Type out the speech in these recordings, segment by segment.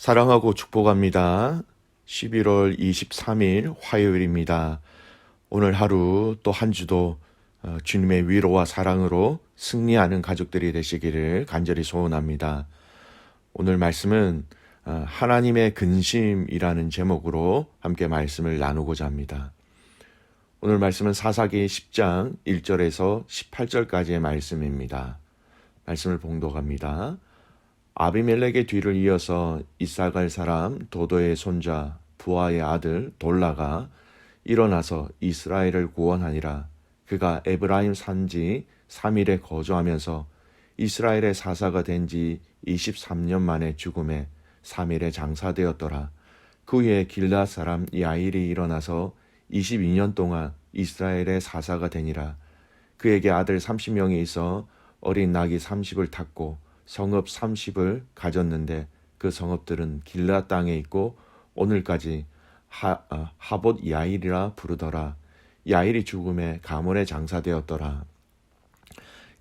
사랑하고 축복합니다. 11월 23일 화요일입니다. 오늘 하루 또 한 주도 주님의 위로와 사랑으로 승리하는 가족들이 되시기를 간절히 소원합니다. 오늘 말씀은 하나님의 근심이라는 제목으로 함께 말씀을 나누고자 합니다. 오늘 말씀은 사사기 10장 1절에서 18절까지의 말씀입니다. 말씀을 봉독합니다. 아비멜렉의 뒤를 이어서 이사갈 사람 도도의 손자 부하의 아들 돌라가 일어나서 이스라엘을 구원하니라. 그가 에브라임 산지 3일에 거주하면서 이스라엘의 사사가 된 지 23년 만에 죽음에 3일에 장사되었더라. 그 후에 길앗 사람 야일이 일어나서 22년 동안 이스라엘의 사사가 되니라. 그에게 아들 30명이 있어 어린 낙이 30을 탔고 성읍 30을 가졌는데 그 성읍들은 길앗 땅에 있고 오늘까지 하봇 야일이라 부르더라. 야일이 죽음에 가문에 장사되었더라.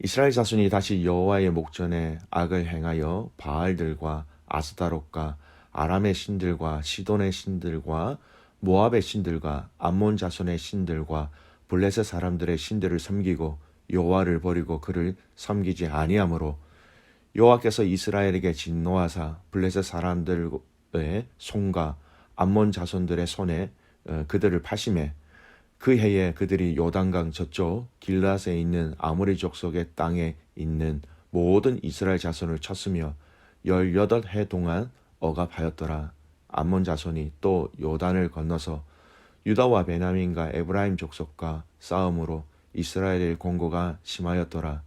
이스라엘 자손이 다시 여호와의 목전에 악을 행하여 바알들과 아스타롯과 아람의 신들과 시돈의 신들과 모압의 신들과 암몬 자손의 신들과 블레셋 사람들의 신들을 섬기고 여호와를 버리고 그를 섬기지 아니하므로 여호와께서 이스라엘에게 진노하사 블레셋 사람들의 손과 암몬 자손들의 손에 그들을 파심해 그 해에 그들이 요단강 저쪽 길앗에 있는 아모리 족속의 땅에 있는 모든 이스라엘 자손을 쳤으며 18해 동안 억압하였더라. 암몬 자손이 또 요단을 건너서 유다와 베냐민과 에브라임 족속과 싸움으로 이스라엘의 공고가 심하였더라.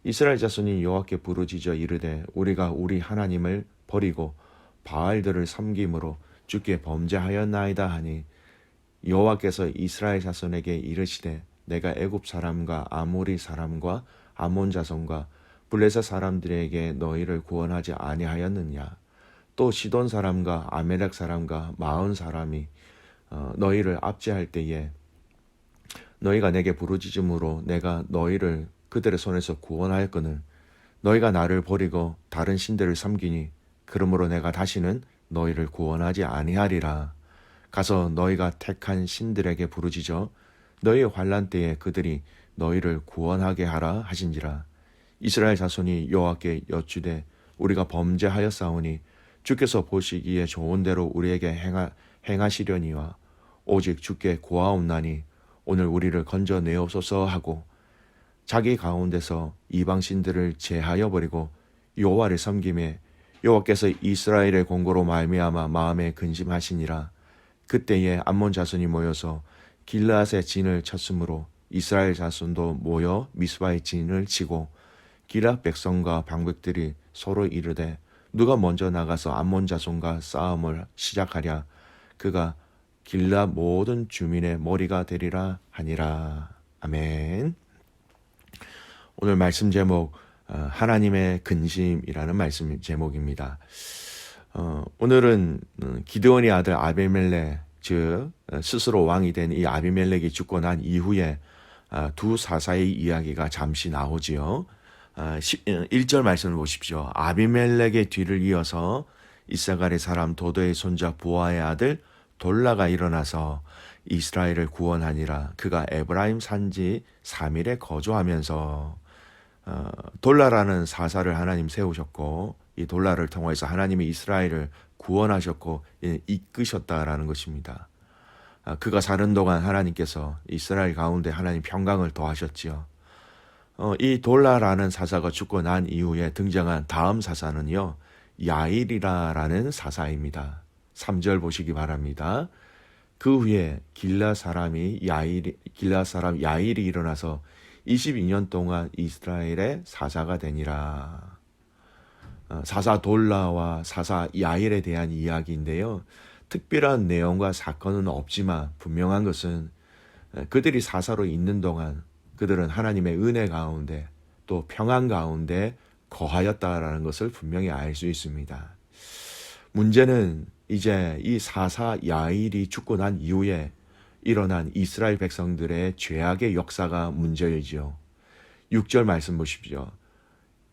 이스라엘 자손이 여호와께 부르짖어 이르되 우리가 우리 하나님을 버리고 바알들을 섬김으로 주께 범죄하였나이다 하니 여호와께서 이스라엘 자손에게 이르시되 내가 애굽 사람과 아모리 사람과 암몬 자손과 블레셋 사람들에게 너희를 구원하지 아니하였느냐. 또 시돈 사람과 아멜렉 사람과 마온 사람이 너희를 압제할 때에 너희가 내게 부르짖음으로 내가 너희를 그들의 손에서 구원하였거늘 너희가 나를 버리고 다른 신들을 섬기니 그러므로 내가 다시는 너희를 구원하지 아니하리라. 가서 너희가 택한 신들에게 부르짖어 너희의 환난 때에 그들이 너희를 구원하게 하라 하신지라. 이스라엘 자손이 여호와께 여쭈되 우리가 범죄하였사오니 주께서 보시기에 좋은 대로 우리에게 행하시려니와 오직 주께 구하옵나니 오늘 우리를 건져내옵소서 하고 자기 가운데서 이방 신들을 제하여 버리고 여호와를 섬김에 여호와께서 이스라엘의 공고로 말미암아 마음에 근심하시니라. 그때에 암몬 자손이 모여서 길앗의 진을 쳤으므로 이스라엘 자손도 모여 미스바의 진을 치고 길앗 백성과 방백들이 서로 이르되 누가 먼저 나가서 암몬 자손과 싸움을 시작하랴. 그가 길앗 모든 주민의 머리가 되리라 하니라. 아멘. 오늘 말씀 제목 하나님의 근심이라는 말씀 제목입니다. 오늘은 기드온의 아들 아비멜렉, 즉 스스로 왕이 된 이 아비멜렉이 죽고 난 이후에 두 사사의 이야기가 잠시 나오지요. 1절 말씀을 보십시오. 아비멜렉의 뒤를 이어서 이사갈의 사람 도도의 손자 부하의 아들 돌라가 일어나서 이스라엘을 구원하니라. 그가 에브라임 산지 3일에 거주하면서 돌라라는 사사를 하나님 세우셨고 이 돌라를 통해서 하나님이 이스라엘을 구원하셨고 이끄셨다라는 것입니다. 그가 사는 동안 하나님께서 이스라엘 가운데 하나님 평강을 더하셨지요. 이 돌라라는 사사가 죽고 난 이후에 등장한 다음 사사는요, 야일이라는 사사입니다. 3절 보시기 바랍니다. 그 후에 길앗 사람 야일이 일어나서 22년 동안 이스라엘의 사사가 되니라. 사사 돌라와 사사 야일에 대한 이야기인데요. 특별한 내용과 사건은 없지만 분명한 것은 그들이 사사로 있는 동안 그들은 하나님의 은혜 가운데 또 평안 가운데 거하였다라는 것을 분명히 알 수 있습니다. 문제는 이제 이 사사 야일이 죽고 난 이후에 일어난 이스라엘 백성들의 죄악의 역사가 문제이죠. 6절 말씀 보십시오.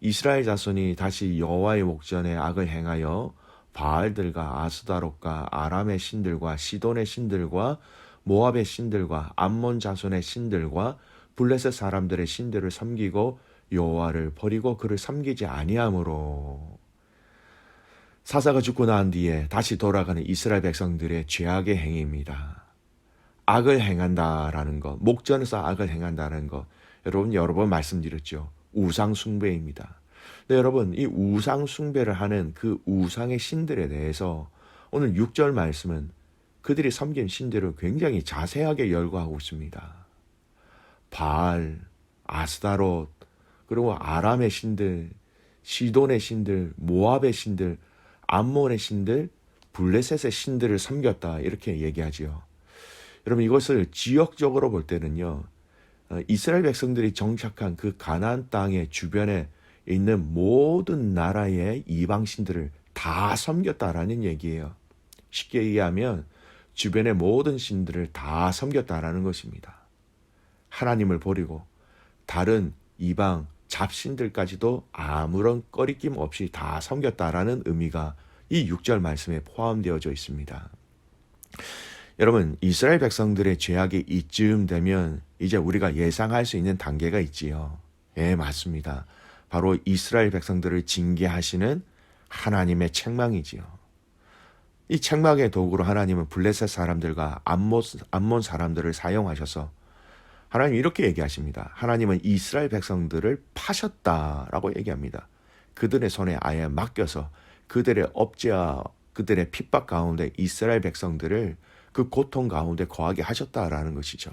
이스라엘 자손이 다시 여호와의 목전에 악을 행하여 바알들과 아스다롯과 아람의 신들과 시돈의 신들과 모압의 신들과 암몬 자손의 신들과 블레셋 사람들의 신들을 섬기고 여호와를 버리고 그를 섬기지 아니하므로. 사사가 죽고 난 뒤에 다시 돌아가는 이스라엘 백성들의 죄악의 행위입니다. 악을 행한다라는 것, 목전에서 악을 행한다는 것, 여러분 여러 번 말씀드렸죠. 우상 숭배입니다. 네, 여러분 이 우상 숭배를 하는 그 우상의 신들에 대해서 오늘 6절 말씀은 그들이 섬긴 신들을 굉장히 자세하게 열거하고 있습니다. 바알, 아스다롯, 그리고 아람의 신들, 시돈의 신들, 모압의 신들, 암몬의 신들, 블레셋의 신들을 섬겼다 이렇게 얘기하지요. 여러분 이것을 지역적으로 볼 때는요. 이스라엘 백성들이 정착한 그 가나안 땅의 주변에 있는 모든 나라의 이방 신들을 다 섬겼다라는 얘기예요. 쉽게 얘기하면 주변의 모든 신들을 다 섬겼다라는 것입니다. 하나님을 버리고 다른 이방 잡신들까지도 아무런 꺼리낌 없이 다 섬겼다라는 의미가 이 6절 말씀에 포함되어져 있습니다. 여러분 이스라엘 백성들의 죄악이 이쯤 되면 이제 우리가 예상할 수 있는 단계가 있지요. 예, 맞습니다. 바로 이스라엘 백성들을 징계하시는 하나님의 책망이지요. 이 책망의 도구로 하나님은 블레셋 사람들과 암몬 사람들을 사용하셔서 하나님 이렇게 얘기하십니다. 하나님은 이스라엘 백성들을 파셨다라고 얘기합니다. 그들의 손에 아예 맡겨서 그들의 업죄와 그들의 핍박 가운데 이스라엘 백성들을 그 고통 가운데 거하게 하셨다라는 것이죠.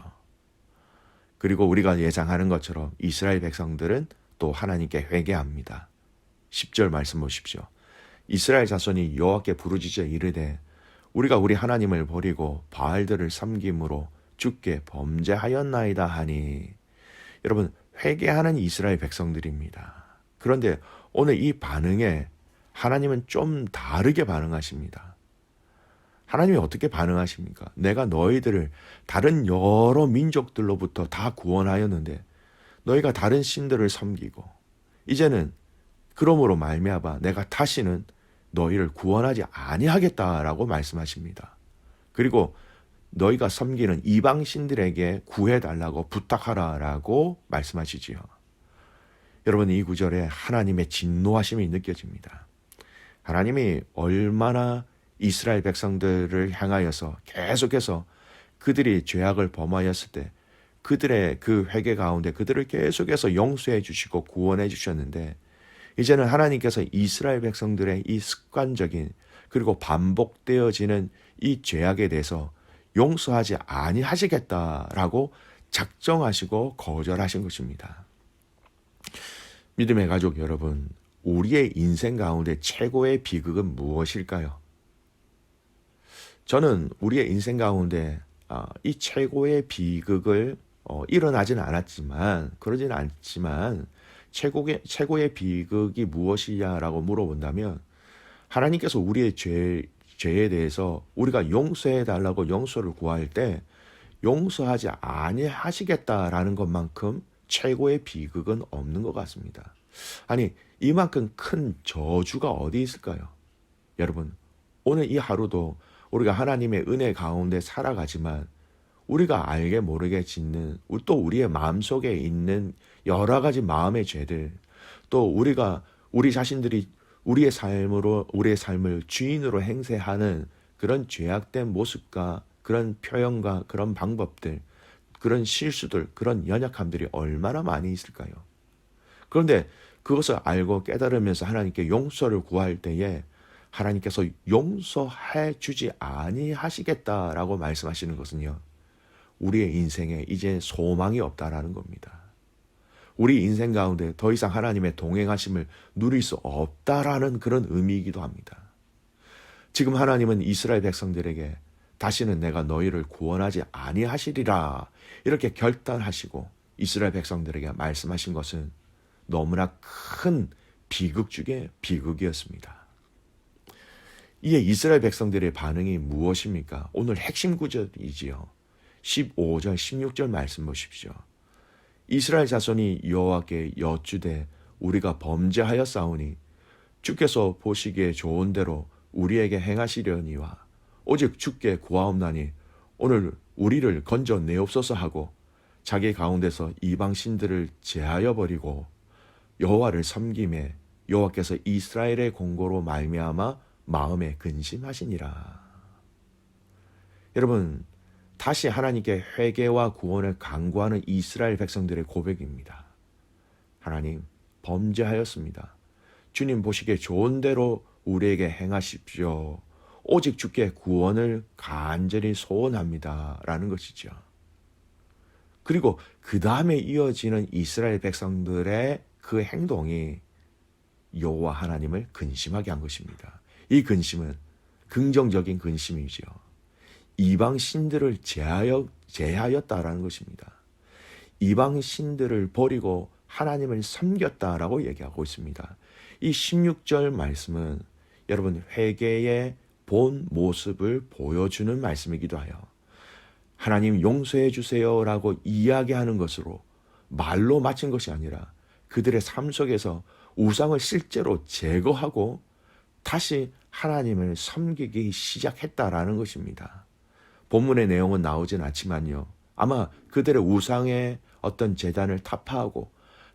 그리고 우리가 예상하는 것처럼 이스라엘 백성들은 또 하나님께 회개합니다. 10절 말씀 보십시오. 이스라엘 자손이 여호와께 부르짖어 이르되 우리가 우리 하나님을 버리고 바알들을 섬김으로 주께 범죄하였나이다 하니. 여러분 회개하는 이스라엘 백성들입니다. 그런데 오늘 이 반응에 하나님은 좀 다르게 반응하십니다. 하나님이 어떻게 반응하십니까? 내가 너희들을 다른 여러 민족들로부터 다 구원하였는데 너희가 다른 신들을 섬기고 이제는 그러므로 말미암아 내가 다시는 너희를 구원하지 아니하겠다라고 말씀하십니다. 그리고 너희가 섬기는 이방 신들에게 구해달라고 부탁하라라고 말씀하시지요. 여러분 이 구절에 하나님의 진노하심이 느껴집니다. 하나님이 얼마나 이스라엘 백성들을 향하여서 계속해서 그들이 죄악을 범하였을 때 그들의 그 회개 가운데 그들을 계속해서 용서해 주시고 구원해 주셨는데 이제는 하나님께서 이스라엘 백성들의 이 습관적인 그리고 반복되어지는 이 죄악에 대해서 용서하지 아니하시겠다라고 작정하시고 거절하신 것입니다. 믿음의 가족 여러분, 우리의 인생 가운데 최고의 비극은 무엇일까요? 저는 우리의 인생 가운데 이 최고의 비극을 일어나지는 않았지만 그러지는 않지만 최고의 비극이 무엇이냐라고 물어본다면 하나님께서 우리의 죄에 대해서 우리가 용서해 달라고 용서를 구할 때 용서하지 아니하시겠다라는 것만큼 최고의 비극은 없는 것 같습니다. 아니 이만큼 큰 저주가 어디 있을까요? 여러분 오늘 이 하루도 우리가 하나님의 은혜 가운데 살아가지만 우리가 알게 모르게 짓는 또 우리의 마음속에 있는 여러 가지 마음의 죄들 또 우리가 우리 자신들이 우리의 삶을 주인으로 행세하는 그런 죄악된 모습과 그런 표현과 그런 방법들 그런 실수들 그런 연약함들이 얼마나 많이 있을까요? 그런데 그것을 알고 깨달으면서 하나님께 용서를 구할 때에 하나님께서 용서해 주지 아니하시겠다라고 말씀하시는 것은요. 우리의 인생에 이제 소망이 없다라는 겁니다. 우리 인생 가운데 더 이상 하나님의 동행하심을 누릴 수 없다라는 그런 의미이기도 합니다. 지금 하나님은 이스라엘 백성들에게 다시는 내가 너희를 구원하지 아니하시리라 이렇게 결단하시고 이스라엘 백성들에게 말씀하신 것은 너무나 큰 비극 중에 비극이었습니다. 이에 이스라엘 백성들의 반응이 무엇입니까? 오늘 핵심 구절이지요. 15절, 16절 말씀 보십시오. 이스라엘 자손이 여호와께 여쭈되 우리가 범죄하였사오니 주께서 보시기에 좋은 대로 우리에게 행하시려니와 오직 주께 구하옵나니 오늘 우리를 건져내옵소서 하고 자기 가운데서 이방 신들을 제하여 버리고 여호와를 섬김에 여호와께서 이스라엘의 공고로 말미암아 마음에 근심하시니라. 여러분, 다시 하나님께 회개와 구원을 간구하는 이스라엘 백성들의 고백입니다. 하나님, 범죄하였습니다. 주님 보시기에 좋은 대로 우리에게 행하십시오. 오직 주께 구원을 간절히 소원합니다. 라는 것이죠. 그리고 그 다음에 이어지는 이스라엘 백성들의 그 행동이 여호와 하나님을 근심하게 한 것입니다. 이 근심은 긍정적인 근심이죠. 이방 신들을 제하였다라는 것입니다. 이방 신들을 버리고 하나님을 섬겼다라고 얘기하고 있습니다. 이 16절 말씀은 여러분 회개의 본 모습을 보여주는 말씀이기도 해요. 하나님 용서해 주세요라고 이야기하는 것으로 말로 마친 것이 아니라 그들의 삶 속에서 우상을 실제로 제거하고 다시 하나님을 섬기기 시작했다라는 것입니다. 본문의 내용은 나오진 않지만요. 아마 그들의 우상의 어떤 제단을 타파하고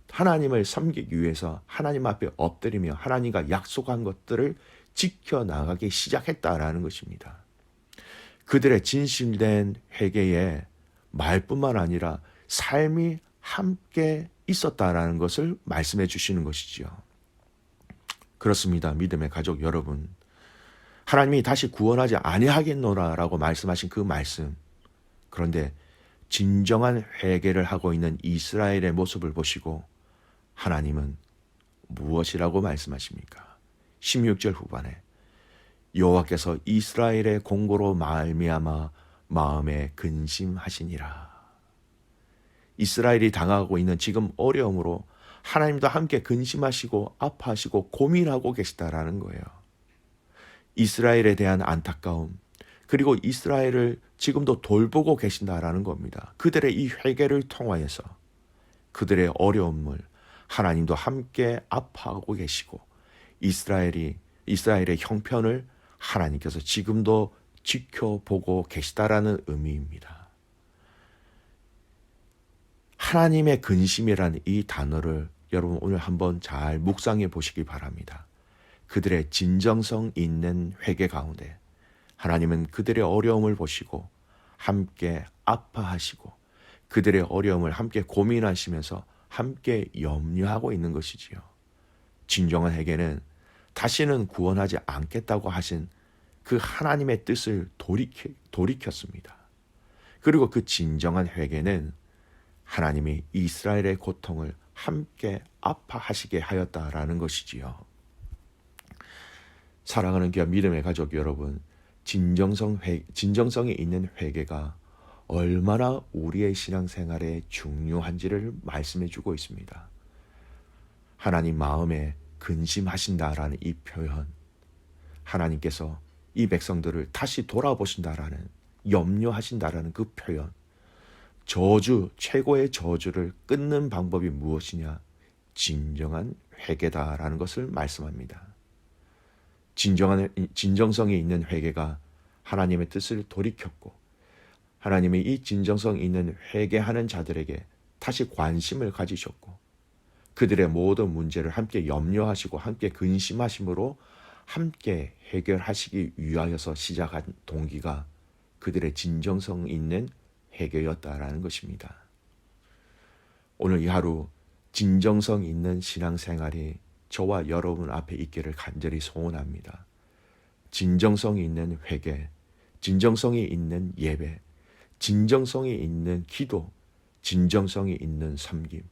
하나님을 섬기기 위해서 하나님 앞에 엎드리며 하나님과 약속한 것들을 지켜나가기 시작했다라는 것입니다. 그들의 진실된 회개에 말뿐만 아니라 삶이 함께 있었다라는 것을 말씀해 주시는 것이지요. 그렇습니다. 믿음의 가족 여러분. 하나님이 다시 구원하지 아니하겠노라라고 말씀하신 그 말씀. 그런데 진정한 회개를 하고 있는 이스라엘의 모습을 보시고 하나님은 무엇이라고 말씀하십니까? 16절 후반에 여호와께서 이스라엘의 공고로 말미암아 마음에 근심하시니라. 이스라엘이 당하고 있는 지금 어려움으로 하나님도 함께 근심하시고 아파하시고 고민하고 계시다라는 거예요. 이스라엘에 대한 안타까움, 그리고 이스라엘을 지금도 돌보고 계신다라는 겁니다. 그들의 이 회개를 통하여서 그들의 어려움을 하나님도 함께 아파하고 계시고 이스라엘의 형편을 하나님께서 지금도 지켜보고 계시다라는 의미입니다. 하나님의 근심이라는 이 단어를 여러분 오늘 한번 잘 묵상해 보시기 바랍니다. 그들의 진정성 있는 회개 가운데 하나님은 그들의 어려움을 보시고 함께 아파하시고 그들의 어려움을 함께 고민하시면서 함께 염려하고 있는 것이지요. 진정한 회개는 다시는 구원하지 않겠다고 하신 그 하나님의 뜻을 돌이켰습니다. 그리고 그 진정한 회개는 하나님이 이스라엘의 고통을 함께 아파하시게 하였다라는 것이지요. 사랑하는 귀한 믿음의 가족 여러분, 진정성이 있는 회개가 얼마나 우리의 신앙생활에 중요한지를 말씀해 주고 있습니다. 하나님 마음에 근심하신다라는 이 표현, 하나님께서 이 백성들을 다시 돌아보신다라는, 염려하신다라는 그 표현, 최고의 저주를 끊는 방법이 무엇이냐? 진정한 회개다라는 것을 말씀합니다. 진정성이 있는 회개가 하나님의 뜻을 돌이켰고 하나님이 이 진정성 있는 회개하는 자들에게 다시 관심을 가지셨고 그들의 모든 문제를 함께 염려하시고 함께 근심하심으로 함께 해결하시기 위하여서 시작한 동기가 그들의 진정성 있는 회개였다라는 것입니다. 오늘 이 하루 진정성 있는 신앙생활이 저와 여러분 앞에 있기를 간절히 소원합니다. 진정성이 있는 회개, 진정성이 있는 예배, 진정성이 있는 기도, 진정성이 있는 섬김,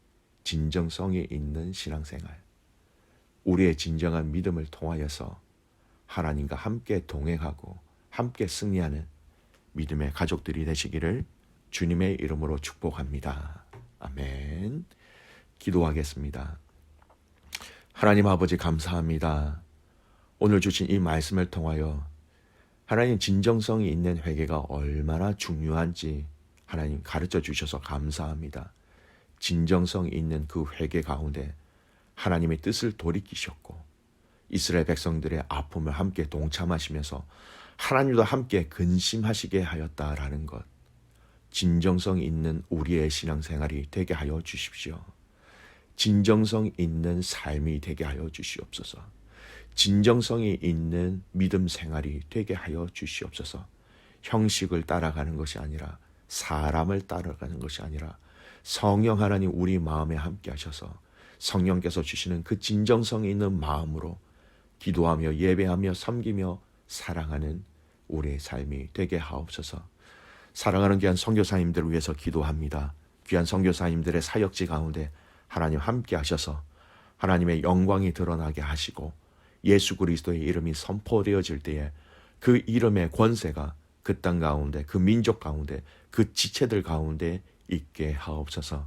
진정성이 있는 신앙생활. 우리의 진정한 믿음을 통하여서 하나님과 함께 동행하고 함께 승리하는 믿음의 가족들이 되시기를 주님의 이름으로 축복합니다. 아멘. 기도하겠습니다. 하나님 아버지 감사합니다. 오늘 주신 이 말씀을 통하여 하나님 진정성이 있는 회개가 얼마나 중요한지 하나님 가르쳐 주셔서 감사합니다. 진정성 있는 그 회개 가운데 하나님의 뜻을 돌이키셨고 이스라엘 백성들의 아픔을 함께 동참하시면서 하나님도 함께 근심하시게 하였다라는 것, 진정성 있는 우리의 신앙생활이 되게 하여 주십시오. 진정성 있는 삶이 되게 하여 주시옵소서. 진정성이 있는 믿음 생활이 되게 하여 주시옵소서. 형식을 따라가는 것이 아니라, 사람을 따라가는 것이 아니라 성령 하나님 우리 마음에 함께 하셔서 성령께서 주시는 그 진정성 있는 마음으로 기도하며 예배하며 섬기며 사랑하는 우리의 삶이 되게 하옵소서. 사랑하는 귀한 선교사님들을 위해서 기도합니다. 귀한 선교사님들의 사역지 가운데 하나님 함께 하셔서 하나님의 영광이 드러나게 하시고 예수 그리스도의 이름이 선포되어질 때에 그 이름의 권세가 그 땅 가운데, 그 민족 가운데, 그 지체들 가운데 있게 하옵소서.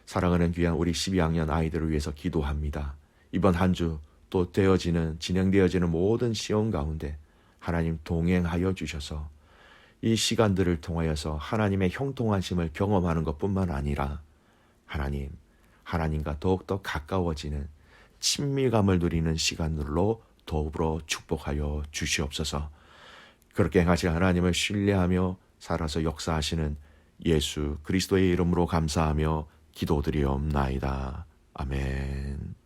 사랑하는 귀한 우리 12학년 아이들을 위해서 기도합니다. 이번 한 주 또 진행되어지는 모든 시험 가운데 하나님 동행하여 주셔서 이 시간들을 통하여서 하나님의 형통하심을 경험하는 것뿐만 아니라 하나님과 더욱더 가까워지는 친밀감을 누리는 시간으로 더불어 축복하여 주시옵소서. 그렇게 행하실 하나님을 신뢰하며 살아서 역사하시는 예수 그리스도의 이름으로 감사하며 기도드리옵나이다. 아멘.